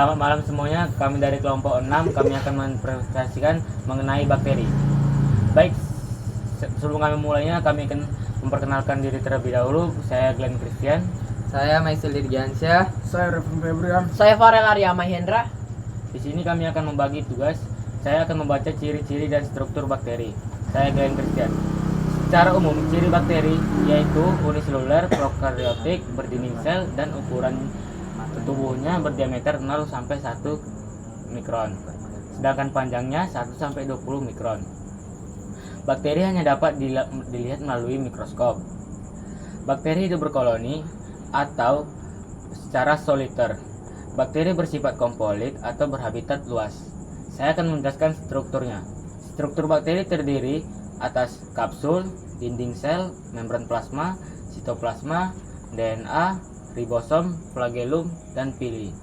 Selamat malam semuanya, kami dari kelompok 6, kami akan mempresentasikan mengenai bakteri. Baik, sebelum kami mulainya, kami akan memperkenalkan diri terlebih dahulu. Saya Glenn Christian. Saya Maisel Dirgiansyah. Saya Refon Febrian. Saya Farel Arya Mahendra. Di sini kami akan membagi tugas. Saya akan membaca ciri-ciri dan struktur bakteri. Saya Glenn Christian. Secara umum, ciri bakteri yaitu uniseluler, prokaryotik, berdinding sel, dan ukuran tubuhnya berdiameter 0 sampai 1 mikron. Sedangkan panjangnya 1 sampai 20 mikron. Bakteri hanya dapat dilihat melalui mikroskop. Bakteri hidup berkoloni atau secara soliter. Bakteri bersifat kompolit atau berhabitat luas. Saya akan menjelaskan strukturnya. Struktur bakteri terdiri atas kapsul, dinding sel, membran plasma, sitoplasma, DNA, ribosom, flagellum, dan pili.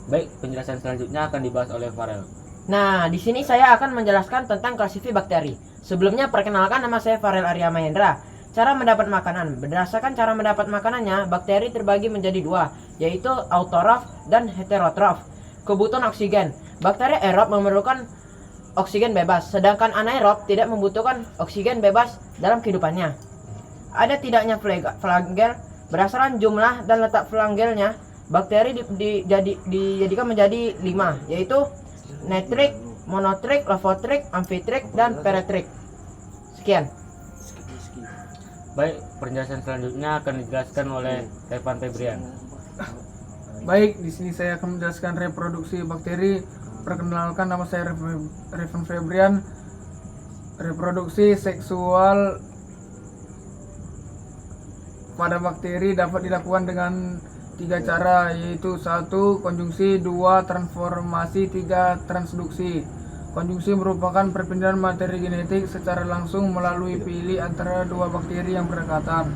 Baik, penjelasan selanjutnya akan dibahas oleh Farel. Nah, di sini saya akan menjelaskan tentang klasifikasi bakteri. Sebelumnya, perkenalkan, nama saya Farel Arya Mahendra. Cara mendapat makanan. Berdasarkan cara mendapat makanannya, bakteri terbagi menjadi dua, yaitu autotrof dan heterotrof. Kebutuhan oksigen. Bakteri aerob memerlukan oksigen bebas, sedangkan anaerob tidak membutuhkan oksigen bebas dalam kehidupannya. Ada tidaknya flagel. Berdasarkan jumlah dan letak flagelnya, bakteri dijadikan menjadi 5, yaitu netrik, monotrik, levotrik, amfitrik, dan peretrik. Sekian. Baik, penjelasan selanjutnya akan dijelaskan oleh Refon Febrian. Baik, di sini saya akan menjelaskan reproduksi bakteri. Perkenalkan, nama saya Refon Febrian. Reproduksi seksual pada bakteri dapat dilakukan dengan 3 cara, yaitu 1. Konjungsi, 2. Transformasi, 3. Transduksi. Konjungsi merupakan perpindahan materi genetik secara langsung melalui pili antara dua bakteri yang berdekatan.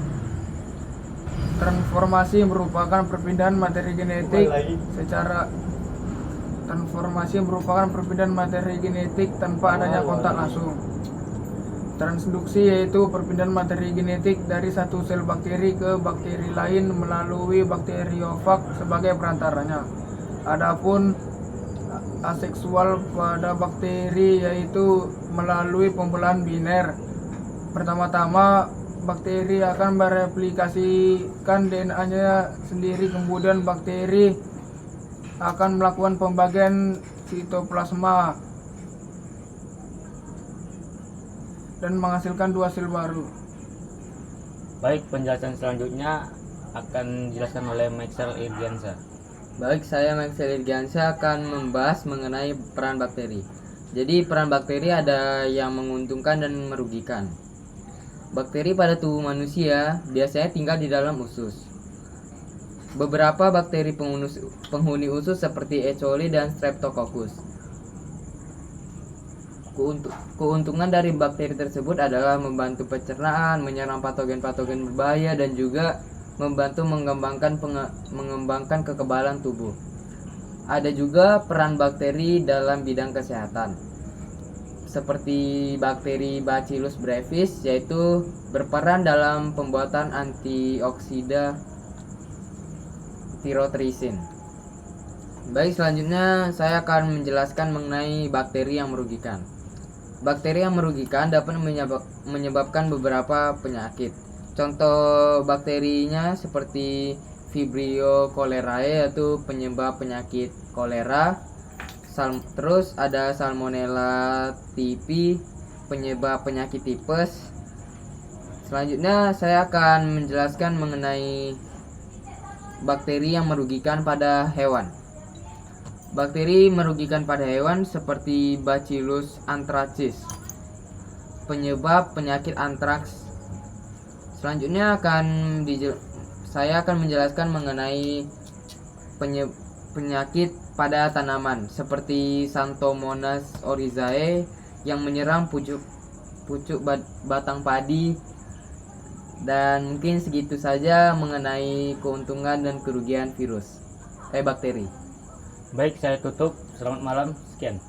Transformasi merupakan perpindahan materi genetik tanpa adanya kontak langsung. Transduksi yaitu perpindahan materi genetik dari satu sel bakteri ke bakteri lain melalui bakteriofag sebagai perantaranya. Adapun aseksual pada bakteri yaitu melalui pembelahan biner. Pertama-tama bakteri akan mereplikasikan DNA-nya sendiri, kemudian bakteri akan melakukan pembagian sitoplasma dan menghasilkan 2 sel baru. Baik, penjelasan selanjutnya akan dijelaskan oleh Maisel Dirgiansyah. Baik, saya Maisel Dirgiansyah akan membahas mengenai peran bakteri. Jadi peran bakteri ada yang menguntungkan dan merugikan. Bakteri pada tubuh manusia biasanya tinggal di dalam usus. Beberapa bakteri penghuni usus seperti E. coli dan Streptococcus. Keuntungan dari bakteri tersebut adalah membantu pencernaan, menyerang patogen-patogen berbahaya, dan juga membantu mengembangkan kekebalan tubuh. Ada juga peran bakteri dalam bidang kesehatan, seperti bakteri Bacillus brevis, yaitu berperan dalam pembuatan antioksida tirotrisin. Baik, selanjutnya saya akan menjelaskan mengenai bakteri yang merugikan. Bakteri yang merugikan dapat menyebabkan beberapa penyakit. Contoh bakterinya seperti Vibrio cholerae, yaitu penyebab penyakit kolera. Terus ada Salmonella typhi, penyebab penyakit tipes. Selanjutnya saya akan menjelaskan mengenai bakteri yang merugikan pada hewan. Bakteri merugikan pada hewan seperti Bacillus anthracis, penyebab penyakit antraks. Selanjutnya saya akan menjelaskan mengenai penyakit pada tanaman seperti Xanthomonas oryzae yang menyerang pucuk batang padi. Dan mungkin segitu saja mengenai keuntungan dan kerugian bakteri. Baik, saya tutup. Selamat malam. Sekian.